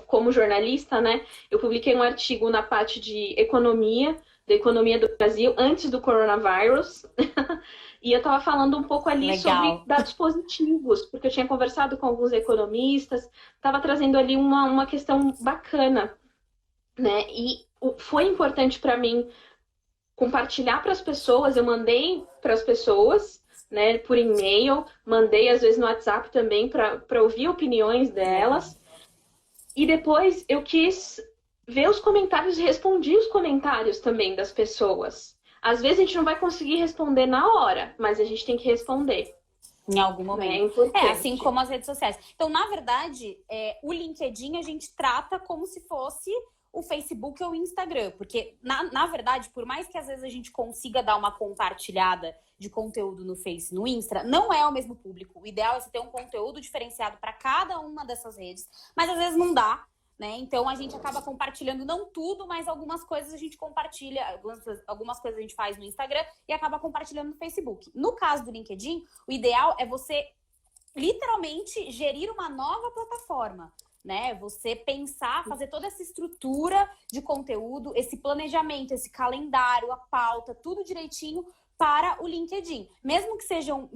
como jornalista, né? Eu publiquei um artigo na parte de economia, da economia do Brasil, antes do coronavírus. E eu estava falando um pouco ali sobre dados positivos, porque eu tinha conversado com alguns economistas, estava trazendo ali uma questão bacana, né? E foi importante para mim compartilhar para as pessoas, eu mandei para as pessoas, né, por e-mail, mandei às vezes no WhatsApp também para ouvir opiniões delas. E depois eu quis ver os comentários e respondi os comentários também das pessoas. Às vezes a gente não vai conseguir responder na hora, mas a gente tem que responder. Em algum momento. Assim como as redes sociais. Então, na verdade, o LinkedIn a gente trata como se fosse o Facebook ou o Instagram. Porque, na verdade, por mais que às vezes a gente consiga dar uma compartilhada de conteúdo no Face, no Insta, não é o mesmo público. O ideal é você ter um conteúdo diferenciado para cada uma dessas redes. Mas às vezes não dá. Né? Então a gente acaba compartilhando, não tudo, mas algumas coisas a gente compartilha, algumas coisas a gente faz no Instagram e acaba compartilhando no Facebook. No caso do LinkedIn, o ideal é você literalmente gerir uma nova plataforma, né? Você pensar, fazer toda essa estrutura de conteúdo, esse planejamento, esse calendário, a pauta, tudo direitinho para o LinkedIn. Mesmo que sejam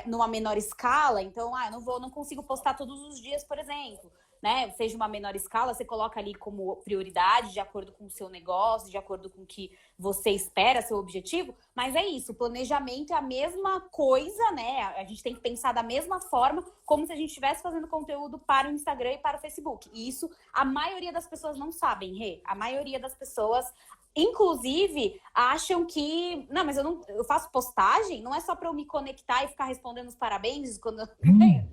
numa menor escala, então, eu não consigo postar todos os dias, por exemplo. Né? Seja uma menor escala, você coloca ali como prioridade, de acordo com o seu negócio, de acordo com o que você espera, seu objetivo. Mas é isso, o planejamento é a mesma coisa, né? A gente tem que pensar da mesma forma, como se a gente estivesse fazendo conteúdo para o Instagram e para o Facebook. E isso a maioria das pessoas não sabem, Rê. A maioria das pessoas, inclusive, acham que... Não, mas eu faço postagem, não é só para eu me conectar e ficar respondendo os parabéns quando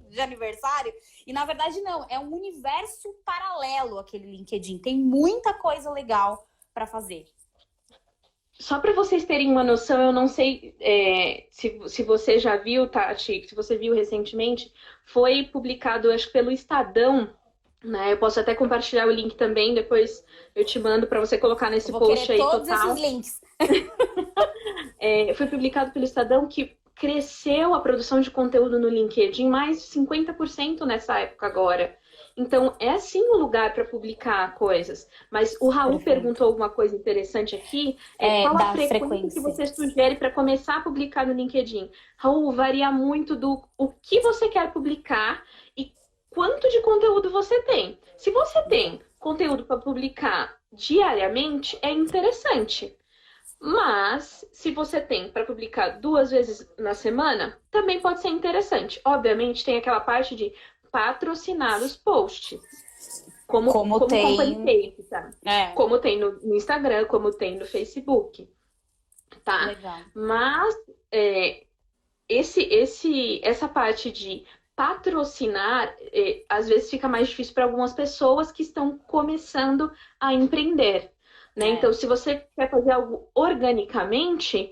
de aniversário. E, na verdade, não. É um universo paralelo aquele LinkedIn. Tem muita coisa legal para fazer. Só para vocês terem uma noção, eu não sei se você já viu, Tati, se você viu recentemente, foi publicado, acho que pelo Estadão, né? Eu posso até compartilhar o link também, depois eu te mando para você colocar nesse post aí todos total. Esses links. Foi publicado pelo Estadão que cresceu a produção de conteúdo no LinkedIn mais de 50% nessa época agora. Então, é sim um lugar para publicar coisas. Mas o Raul perguntou alguma coisa interessante aqui. Qual a frequência que você sugere para começar a publicar no LinkedIn? Raul, varia muito do o que você quer publicar e quanto de conteúdo você tem. Se você tem conteúdo para publicar diariamente, é interessante. Mas, se você tem para publicar 2 vezes na semana, também pode ser interessante. Obviamente, tem aquela parte de patrocinar os posts. Como tem, tá? Como tem no Instagram, como tem no Facebook. Tá? Legal. Mas, essa parte de patrocinar, às vezes fica mais difícil para algumas pessoas que estão começando a empreender. Né? Então, se você quer fazer algo organicamente,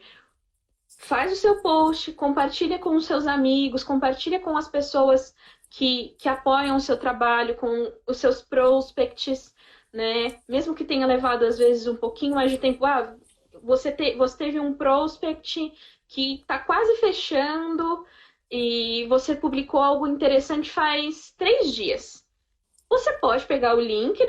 faz o seu post, compartilha com os seus amigos, compartilha com as pessoas que apoiam o seu trabalho, com os seus prospects, né? Mesmo que tenha levado, às vezes, um pouquinho mais de tempo. Você teve um prospect que está quase fechando e você publicou algo interessante faz 3 dias. Você pode pegar o link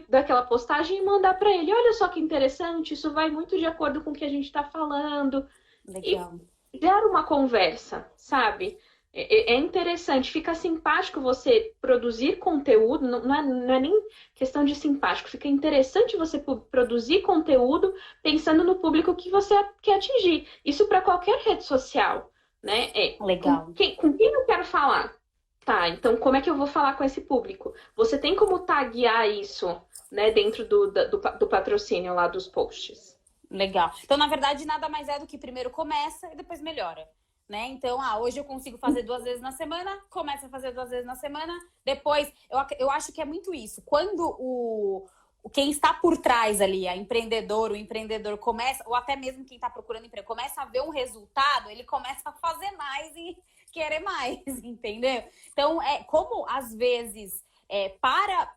daquela postagem e mandar para ele. Olha só que interessante, isso vai muito de acordo com o que a gente está falando. Legal. E gera uma conversa, sabe? É interessante, fica simpático você produzir conteúdo, não é nem questão de simpático, fica interessante você produzir conteúdo pensando no público que você quer atingir. Isso para qualquer rede social, né? Legal. Com quem eu quero falar? Tá, então como é que eu vou falar com esse público? Você tem como taguear isso, né, dentro do patrocínio lá dos posts. Legal. Então, na verdade, nada mais é do que primeiro começa e depois melhora. Né? Então, hoje eu consigo fazer 2 vezes na semana, começa a fazer 2 vezes na semana, depois, eu acho que é muito isso. Quando quem está por trás ali, o empreendedor começa, ou até mesmo quem está procurando emprego, começa a ver um resultado, ele começa a fazer mais e querer mais, entendeu? Então, como às vezes,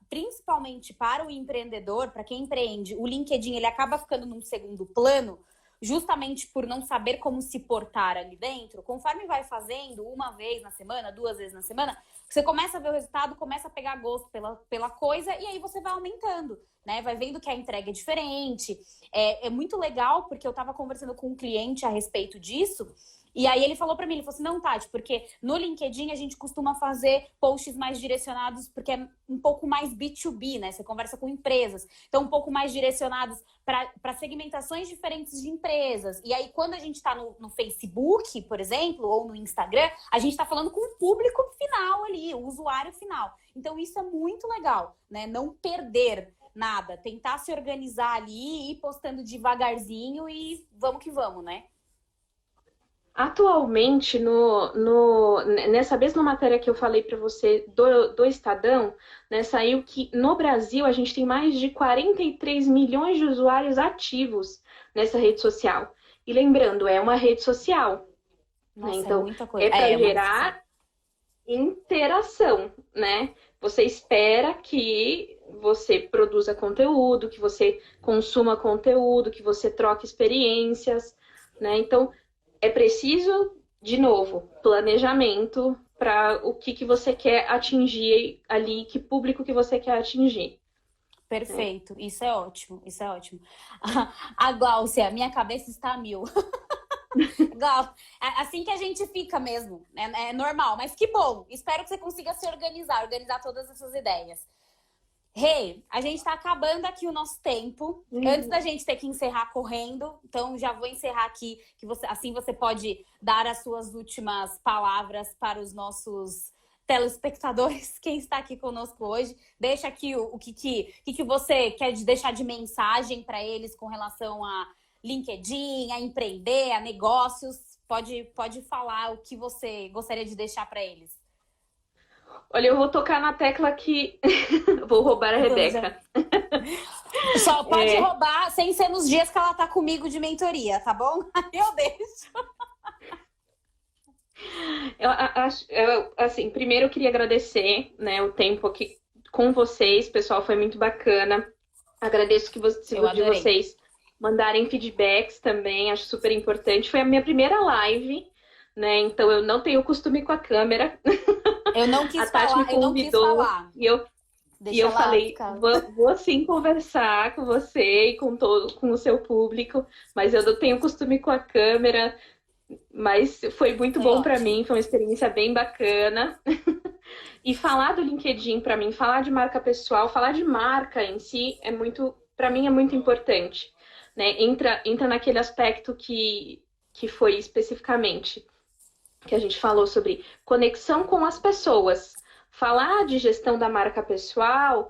principalmente para o empreendedor, para quem empreende, o LinkedIn ele acaba ficando num segundo plano, justamente por não saber como se portar ali dentro. Conforme vai fazendo uma vez na semana, 2 vezes na semana, você começa a ver o resultado, começa a pegar gosto pela coisa e aí você vai aumentando, né? Vai vendo que a entrega é diferente. É muito legal, porque eu estava conversando com um cliente a respeito disso. E aí ele falou pra mim, ele falou assim, não, Tati, porque no LinkedIn a gente costuma fazer posts mais direcionados, porque é um pouco mais B2B, né? Você conversa com empresas. Então, um pouco mais direcionados para segmentações diferentes de empresas. E aí, quando a gente tá no Facebook, por exemplo, ou no Instagram, a gente tá falando com o público final ali, o usuário final. Então, isso é muito legal, né? Não perder nada, tentar se organizar ali, ir postando devagarzinho e vamos que vamos, né? Atualmente, nessa mesma matéria que eu falei para você do Estadão, né, saiu que no Brasil a gente tem mais de 43 milhões de usuários ativos nessa rede social. E lembrando, é uma rede social, né? Nossa, Então, muita coisa. é para É uma rede social. gerar interação, né? Você espera que você produza conteúdo, que você consuma conteúdo, que você troque experiências, né? Então, é preciso, de novo, planejamento para o que você quer atingir ali, que público que você quer atingir. Perfeito, isso é ótimo, isso é ótimo. A Gláucia, minha cabeça está a mil. Gal, assim que a gente fica mesmo, né? É normal, mas que bom. Espero que você consiga se organizar todas essas ideias. Rei, a gente tá acabando aqui o nosso tempo. Antes da gente ter que encerrar correndo, então já vou encerrar aqui, que assim você pode dar as suas últimas palavras para os nossos telespectadores, quem está aqui conosco hoje. Deixa aqui o que você quer deixar de mensagem para eles com relação a LinkedIn, a empreender, a negócios. Pode falar o que você gostaria de deixar para eles. Olha, eu vou tocar na tecla que vou roubar a Rebeca. Só pode roubar sem ser nos dias que ela tá comigo de mentoria, tá bom? Aí eu deixo. Assim, primeiro eu queria agradecer, né, o tempo aqui com vocês, pessoal, foi muito bacana. Agradeço de vocês mandarem feedbacks também, acho super importante. Foi a minha primeira live, né? Então eu não tenho costume com a câmera. Eu não quis a Tati falar, me convidou e eu falei, vou sim conversar com você e com o seu público, mas eu não tenho costume com a câmera. Mas foi muito bom para mim, foi uma experiência bem bacana. E falar do LinkedIn para mim, falar de marca pessoal, falar de marca em si para mim é muito importante, né? Entra naquele aspecto que foi especificamente que a gente falou sobre conexão com as pessoas. Falar de gestão da marca pessoal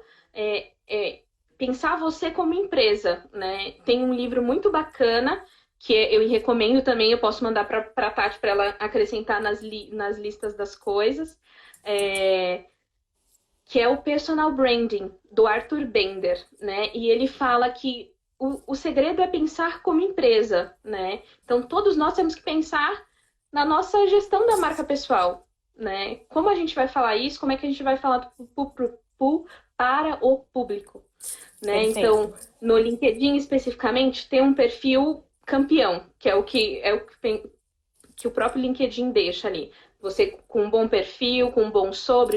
pensar você como empresa, né? Tem um livro muito bacana que eu recomendo também, eu posso mandar para a Tati para ela acrescentar nas listas das coisas, que é o Personal Branding, do Arthur Bender, né? E ele fala que o segredo é pensar como empresa, né? Então, todos nós temos que pensar na nossa gestão da marca pessoal, né? Como a gente vai falar isso? Como é que a gente vai falar para o público, né? Então, no LinkedIn especificamente, tem um perfil campeão, que é o que o próprio LinkedIn deixa ali. Você com um bom perfil, com um bom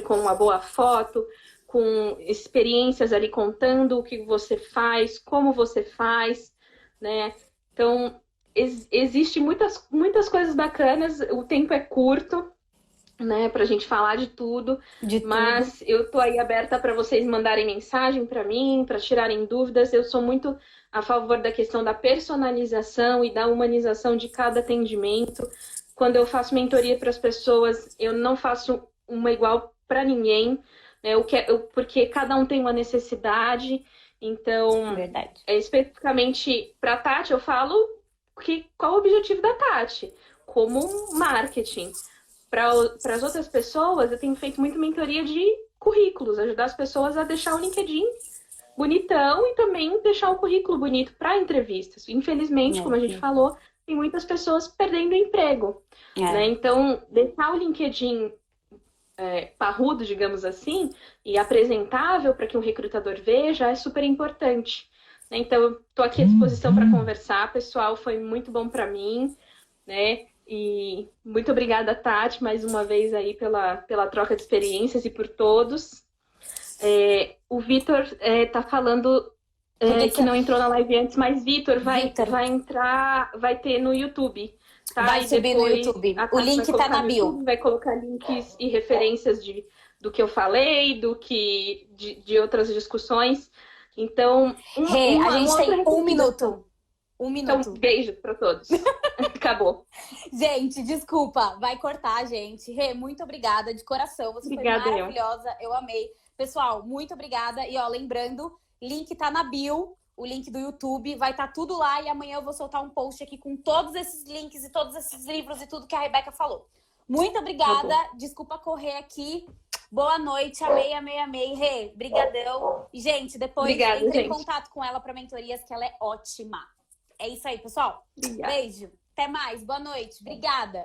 com uma boa foto, com experiências ali contando o que você faz, como você faz, né? Então, existe muitas coisas bacanas, o tempo é curto, né, pra gente falar de tudo, mas eu tô aí aberta para vocês mandarem mensagem para mim, para tirarem dúvidas. Eu sou muito a favor da questão da personalização e da humanização de cada atendimento. Quando eu faço mentoria para as pessoas, eu não faço uma igual para ninguém, né, porque cada um tem uma necessidade. Então, especificamente para a Tati, eu falo qual o objetivo da Tati, como marketing. Para as outras pessoas, eu tenho feito muito mentoria de currículos, ajudar as pessoas a deixar o LinkedIn bonitão e também deixar o currículo bonito para entrevistas. Infelizmente, como a gente É, falou, tem muitas pessoas perdendo emprego, né? é. Então, deixar o LinkedIn parrudo, digamos assim, e apresentável para que um recrutador veja é super importante. Né? Então, estou aqui à disposição para conversar, pessoal, foi muito bom para mim, né? E muito obrigada, Tati, mais uma vez aí pela troca de experiências e por todos. O Vitor está falando que não entrou na live antes, mas Vitor vai entrar, vai ter no YouTube. Tá? Vai E subir no depois YouTube. a O Tati vai link tá colocar na no bio. YouTube, vai colocar links e referências do que eu falei, de outras discussões. Então, Rê, a gente uma outra tem um recomendação. minuto. Um Então, minuto. beijo para todos. Acabou. Gente, desculpa, vai cortar, gente. Rê, muito obrigada de coração. Você Obrigada, foi maravilhosa, eu amei. Pessoal, muito obrigada. E ó, lembrando, link tá na bio, o link do YouTube, vai estar tudo lá. E amanhã eu vou soltar um post aqui com todos esses links e todos esses livros e tudo que a Rebeca falou. Muito obrigada. Desculpa correr aqui. Boa noite, amei, amei, amei. Rê, brigadão. E, gente, depois entre em contato com ela para mentorias, que ela é ótima. É isso aí, pessoal. Obrigada. Beijo. Até mais. Boa noite. Obrigada.